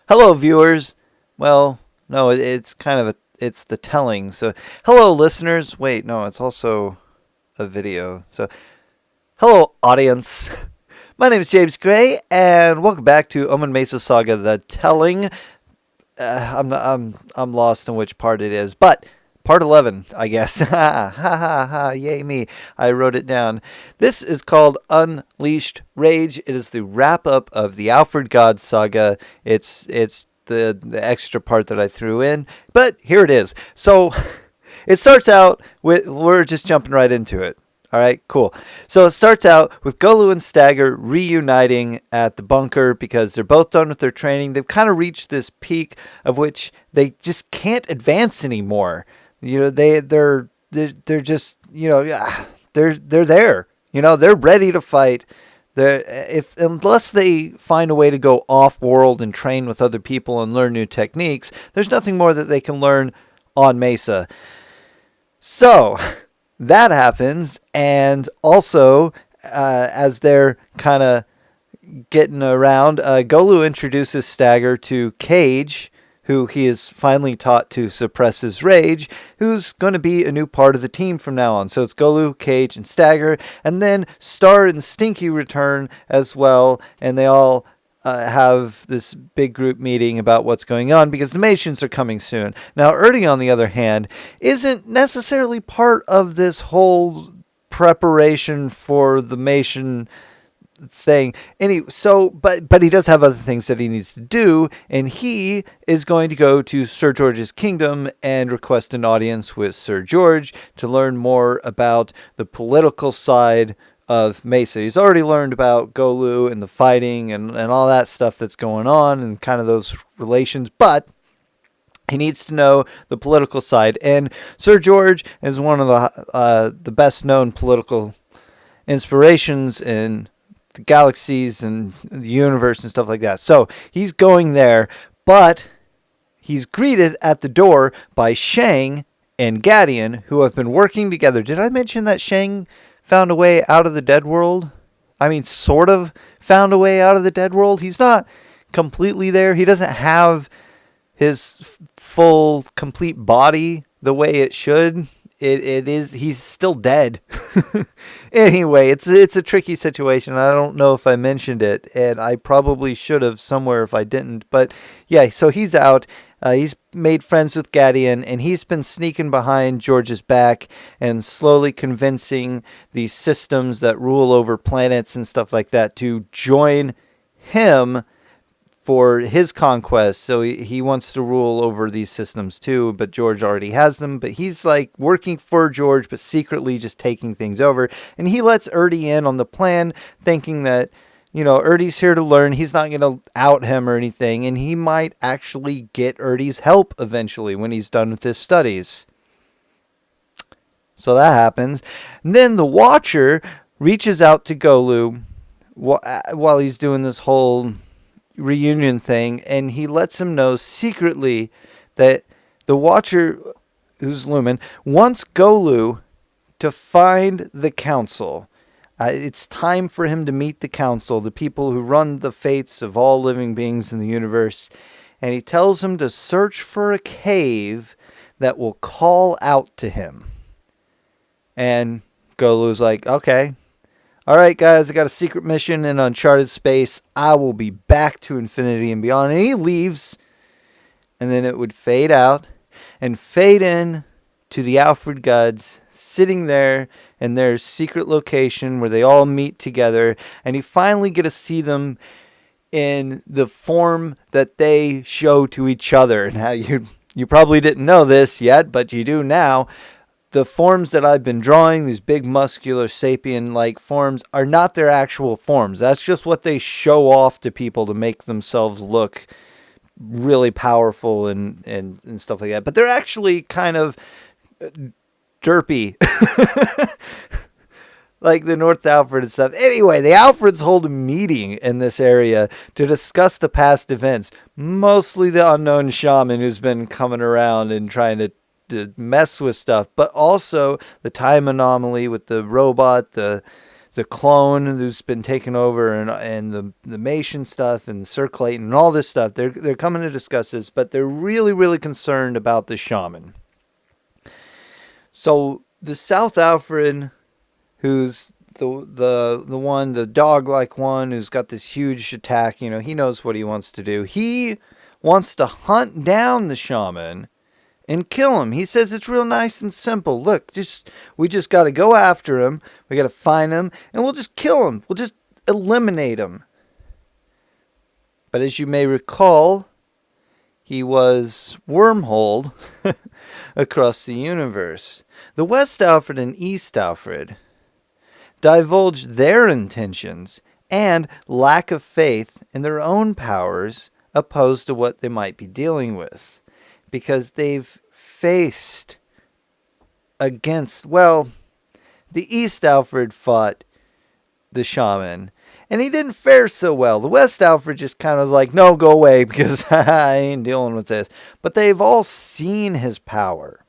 Hello, viewers. Well, no, it's kind of it's the telling. So, hello, listeners. Wait, no, it's also a video. So, hello, audience. My name is James Gray, and welcome back to Omin Mesa Saga: The Telling. I'm lost in which part it is, but part 11, I guess. Ha ha ha ha! Yay me! I wrote it down. This is called Unleashed Rage. It is the wrap up of the Alfred saga. It's the extra part that I threw in, but here it is. So it starts out with we're just jumping right into it. All right, cool. So it starts out with Golu and Stagger reuniting at the bunker because they're both done with their training. They've kind of reached this peak of which they just can't advance anymore. You know, they're just, you know, they're there. You know, they're ready to fight. Unless they find a way to go off world and train with other people and learn new techniques, there's nothing more that they can learn on Mesa. So that happens, and also as they're kind of getting around, Golu introduces Stagger to Cage, who he is finally taught to suppress his rage, who's going to be a new part of the team from now on. So it's Golu, Cage, and Stagger, and then Star and Stinky return as well, and they all have this big group meeting about what's going on because the Mations are coming soon. Now, Ernie, on the other hand, isn't necessarily part of this whole preparation for the Mation thing. But he does have other things that he needs to do, and he is going to go to Sir George's kingdom and request an audience with Sir George to learn more about the political side of Mesa. He's already learned about Golu and the fighting and all that stuff that's going on and kind of those relations, but he needs to know the political side. And Sir George is one of the best known political inspirations in the galaxies and the universe and stuff like that. So he's going there, but he's greeted at the door by Shang and Gadian, who have been working together. Did I mention that Shang found a way out of the dead world? I mean, sort of found a way out of the dead world. He's not completely there. He doesn't have his full, complete body the way it should. He's still dead. Anyway, it's a tricky situation. I don't know if I mentioned it, and I probably should have somewhere if I didn't. But yeah, so he's out. He's made friends with Gadian, and he's been sneaking behind George's back and slowly convincing these systems that rule over planets and stuff like that to join him for his conquest. So he wants to rule over these systems too, but George already has them. But he's like working for George, but secretly just taking things over. And he lets Ernie in on the plan, thinking that, you know, Ernie's here to learn. He's not going to out him or anything. And he might actually get Ernie's help eventually when he's done with his studies. So that happens. And then the Watcher reaches out to Golu while he's doing this whole reunion thing, and he lets him know secretly that the Watcher, who's Lumen, wants Golu to find the Council. It's time for him to meet the Council, the people who run the fates of all living beings in the universe, and he tells him to search for a cave that will call out to him. And Golu's like, okay. All right, guys, I got a secret mission in uncharted space. I will be back to infinity and beyond. And he leaves, and then it would fade out and fade in to the Alfred Gods sitting there in their secret location where they all meet together. And you finally get to see them in the form that they show to each other. Now, you probably didn't know this yet, but you do now. The forms that I've been drawing, these big muscular sapien-like forms, are not their actual forms. That's just what they show off to people to make themselves look really powerful and stuff like that. But they're actually kind of derpy. Like the North Alfred and stuff. Anyway, the Alfreds hold a meeting in this area to discuss the past events. Mostly the unknown shaman who's been coming around and trying to mess with stuff, but also the time anomaly with the robot, the the clone who's been taken over, and the Mason stuff and circulating and all this stuff. They're coming to discuss this, but they're really, really concerned about the shaman. So the South Alfred, who's the dog-like one who's got this huge attack, he knows what he wants to do. He wants to hunt down the shaman and kill him. He says it's real nice and simple. Look, we just got to go after him. We got to find him, and we'll just kill him. We'll just eliminate him. But as you may recall, he was wormholed across the universe. The West Alfred and East Alfred divulged their intentions and lack of faith in their own powers opposed to what they might be dealing with, because they've faced against, the East Alfred fought the shaman, and he didn't fare so well. The West Alfred just kind of was like, no, go away, because I ain't dealing with this. But they've all seen his power.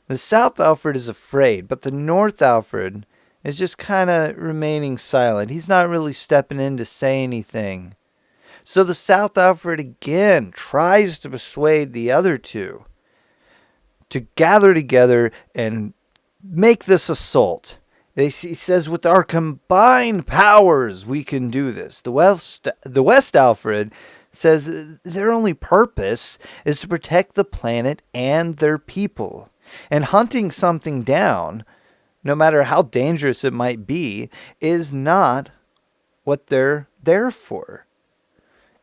The South Alfred is afraid, but the North Alfred is just kind of remaining silent. He's not really stepping in to say anything. So the South Alfred again tries to persuade the other two to gather together and make this assault. He says, with our combined powers, we can do this. The West Alfred says their only purpose is to protect the planet and their people. And hunting something down, no matter how dangerous it might be, is not what they're there for.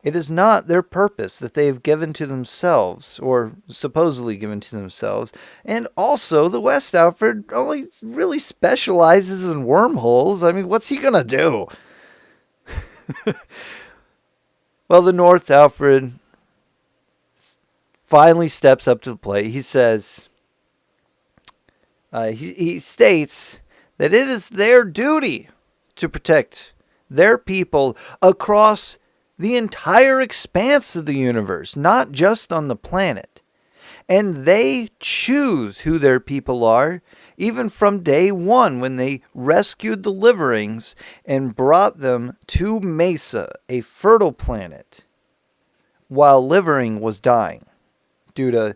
It is not their purpose that they have given to themselves, or supposedly given to themselves. And also, the West Alfred only really specializes in wormholes. I mean, what's he going to do? Well, the North Alfred finally steps up to the plate. He says, he states that it is their duty to protect their people across the entire expanse of the universe, not just on the planet. And they choose who their people are, even from day one when they rescued the Liverings and brought them to Mesa, a fertile planet, while Livering was dying due to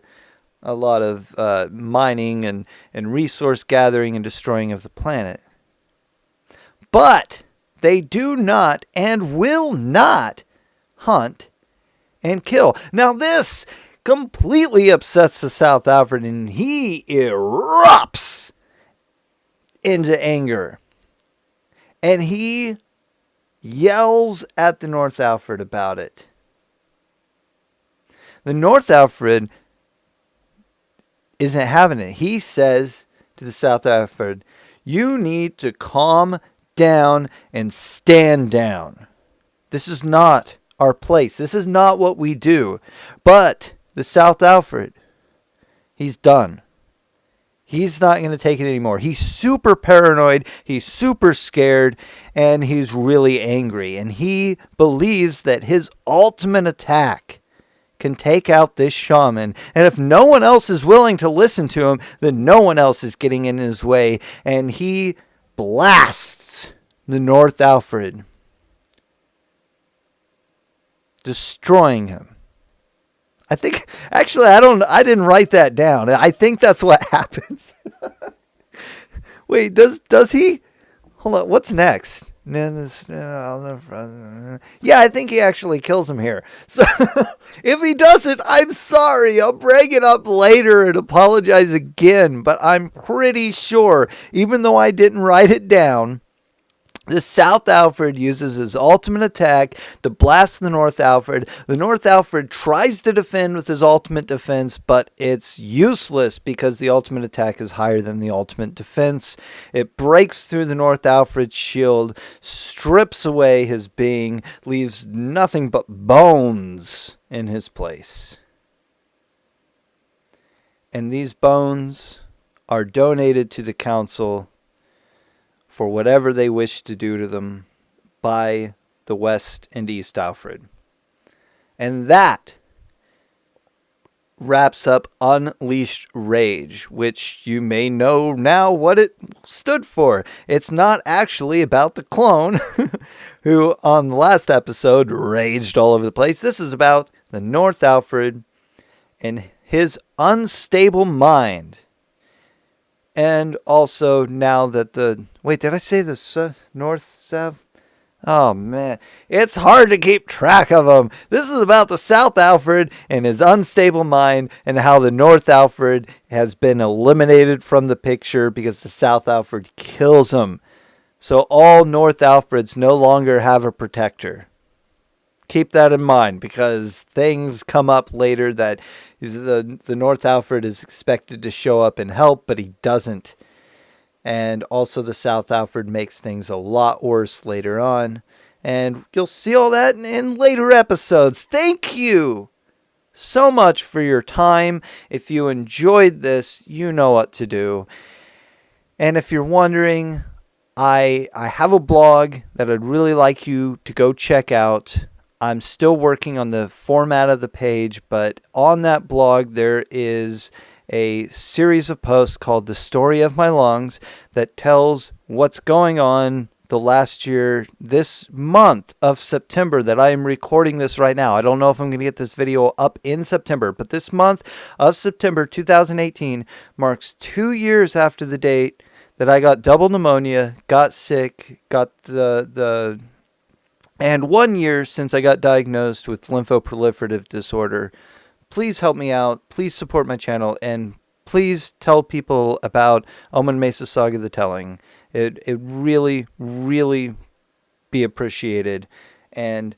a lot of mining and resource gathering and destroying of the planet. But they do not and will not hunt and kill. Now this completely upsets the South Alfred, and he erupts into anger. And he yells at the North Alfred about it. The North Alfred isn't having it. He says to the South Alfred, you need to calm down and stand down. This is not our place. This is not what we do. But the South Alfred, he's done. He's not going to take it anymore. He's super paranoid. He's super scared. And he's really angry. And he believes that his ultimate attack can take out this shaman. And if no one else is willing to listen to him, then no one else is getting in his way. And he blasts the North Alfred, destroying him. I think, actually, I didn't write that down. I think that's what happens. Wait, does he? Hold on, what's next? Yeah, I think he actually kills him here. So, if he doesn't, I'm sorry. I'll bring it up later and apologize again. But I'm pretty sure, even though I didn't write it down, the South Alfred uses his ultimate attack to blast the North Alfred. The North Alfred tries to defend with his ultimate defense, but it's useless because the ultimate attack is higher than the ultimate defense. It breaks through the North Alfred's shield, strips away his being, leaves nothing but bones in his place. And these bones are donated to the council for whatever they wish to do to them by the West and East Alfred. And that wraps up Unleashed Rage, which you may know now what it stood for. It's not actually about the clone who on the last episode raged all over the place. This is about the North Alfred and his unstable mind. And also now that the... Wait, did I say the North, South? Oh, man. It's hard to keep track of them. This is about the South Alfred and his unstable mind and how the North Alfred has been eliminated from the picture because the South Alfred kills him. So all North Alfreds no longer have a protector. Keep that in mind because things come up later that the North Alfred is expected to show up and help, but he doesn't. And also the South Alfred makes things a lot worse later on. And you'll see all that in later episodes. Thank you so much for your time. If you enjoyed this, you know what to do. And if you're wondering, I have a blog that I'd really like you to go check out. I'm still working on the format of the page, but on that blog there is a series of posts called The Story of My Lungs that tells what's going on the last year, this month of September that I am recording this right now. I don't know if I'm going to get this video up in September, but this month of September 2018 marks 2 years after the date that I got double pneumonia, got sick, got and 1 year since I got diagnosed with lymphoproliferative disorder. Please help me out. Please support my channel. And please tell people about Omin Mesa Saga the Telling. It really, really be appreciated. And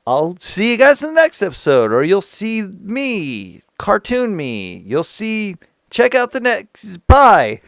I'll see you guys in the next episode. Or you'll see me, cartoon me. You'll see, check out the next. Bye.